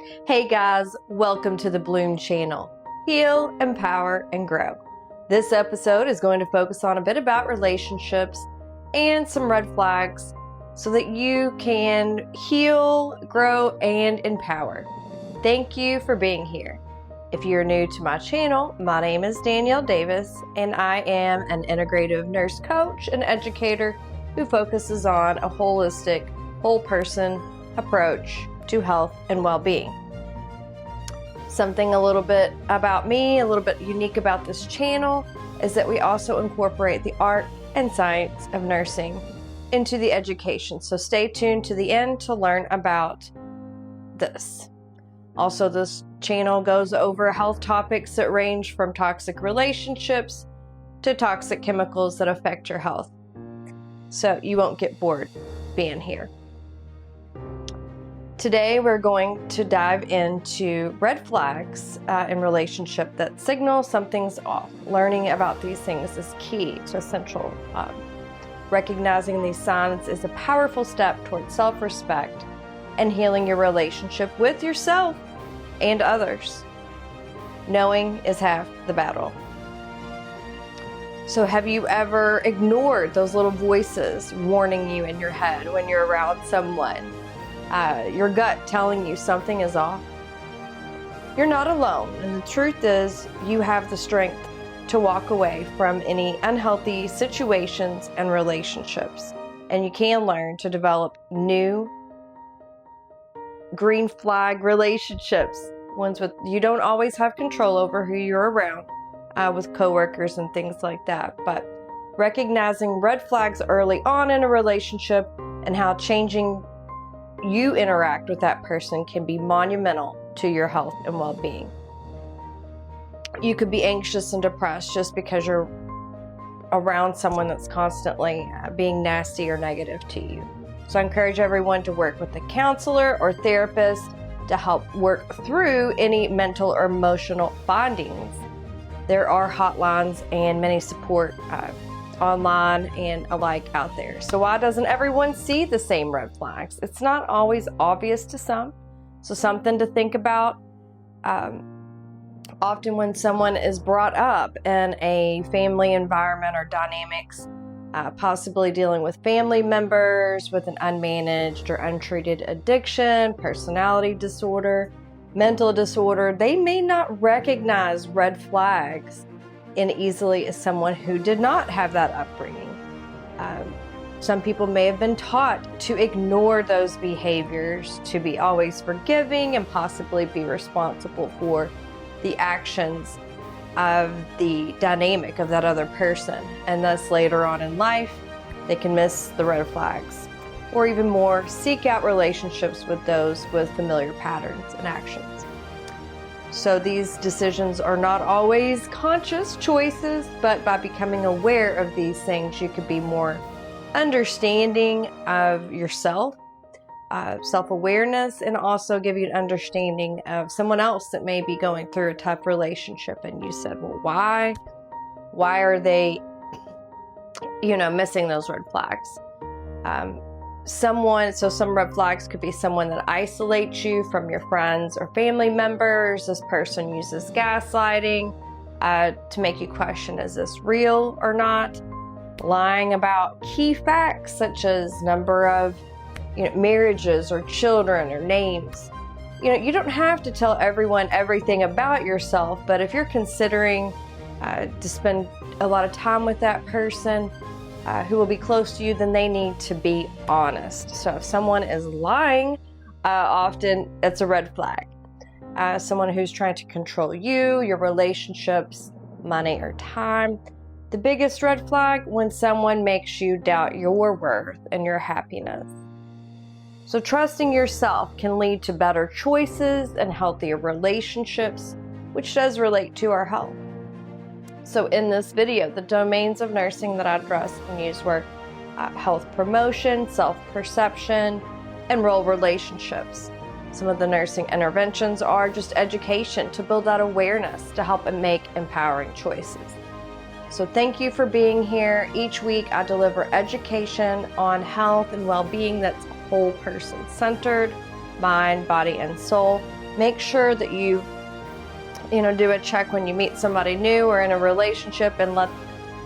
Hey guys, welcome to the Bloom channel. Heal, empower, and grow. This episode is going to focus on a bit about relationships and some red flags so that you can heal, grow, and empower. Thank you for being here. If you're new to my channel, my name is Danielle Davis, and I am an integrative nurse coach and educator who focuses on a holistic, whole person approach to health and well-being. Something a little bit about me, a little bit unique about this channel, is that we also incorporate the art and science of nursing into the education. So stay tuned to the end to learn about this. Also, this channel goes over health topics that range from toxic relationships to toxic chemicals that affect your health. So you won't get bored being here. Today, we're going to dive into red flags in relationship that signal something's off. Learning about these things is key to essential. Recognizing these signs is a powerful step towards self-respect and healing your relationship with yourself and others. Knowing is half the battle. So have you ever ignored those little voices warning you in your head when you're around someone? Your gut telling you something is off? You're not alone, and the truth is you have the strength to walk away from any unhealthy situations and relationships, and you can learn to develop new green flag relationships, ones with you don't always have control over who you're around, with coworkers and things like that, but recognizing red flags early on in a relationship and how changing you interact with that person can be monumental to your health and well-being. You could be anxious and depressed just because you're around someone that's constantly being nasty or negative to you. So I encourage everyone to work with a counselor or therapist to help work through any mental or emotional findings. There are hotlines and many support online and alike out there. So why doesn't everyone see the same red flags? It's not always obvious to some. So something to think about. Often when someone is brought up in a family environment or dynamics, possibly dealing with family members with an unmanaged or untreated addiction, personality disorder, mental disorder, they may not recognize red flags and easily as someone who did not have that upbringing. Some people may have been taught to ignore those behaviors, to be always forgiving and possibly be responsible for the actions of the dynamic of that other person. And thus later on in life, they can miss the red flags. Or even more, seek out relationships with those with familiar patterns and actions. So these decisions are not always conscious choices, but by becoming aware of these things, you could be more understanding of yourself, self-awareness, and also give you an understanding of someone else that may be going through a tough relationship. And you said, well, why are they, missing those red flags? Some red flags could be someone that isolates you from your friends or family members. This person uses gaslighting to make you question, is this real or not? Lying about key facts such as number of marriages or children or names. You don't have to tell everyone everything about yourself, but if you're considering to spend a lot of time with that person, who will be close to you, then they need to be honest. So if someone is lying, often it's a red flag. Someone who's trying to control you, your relationships, money, or time. The biggest red flag, when someone makes you doubt your worth and your happiness. So trusting yourself can lead to better choices and healthier relationships, which does relate to our health. So in this video, the domains of nursing that I addressed and used were health promotion, self-perception, and role relationships. Some of the nursing interventions are just education to build that awareness to help and make empowering choices. So thank you for being here. Each week I deliver education on health and well-being that's whole person centered, mind, body, and soul. make sure that you do a check when you meet somebody new or in a relationship, and let,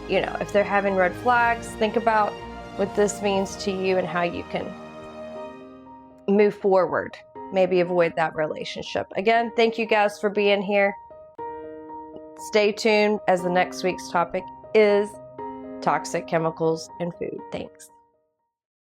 if they're having red flags, think about what this means to you and how you can move forward, maybe avoid that relationship. Again, thank you guys for being here. Stay tuned, as the next week's topic is toxic chemicals in food. Thanks.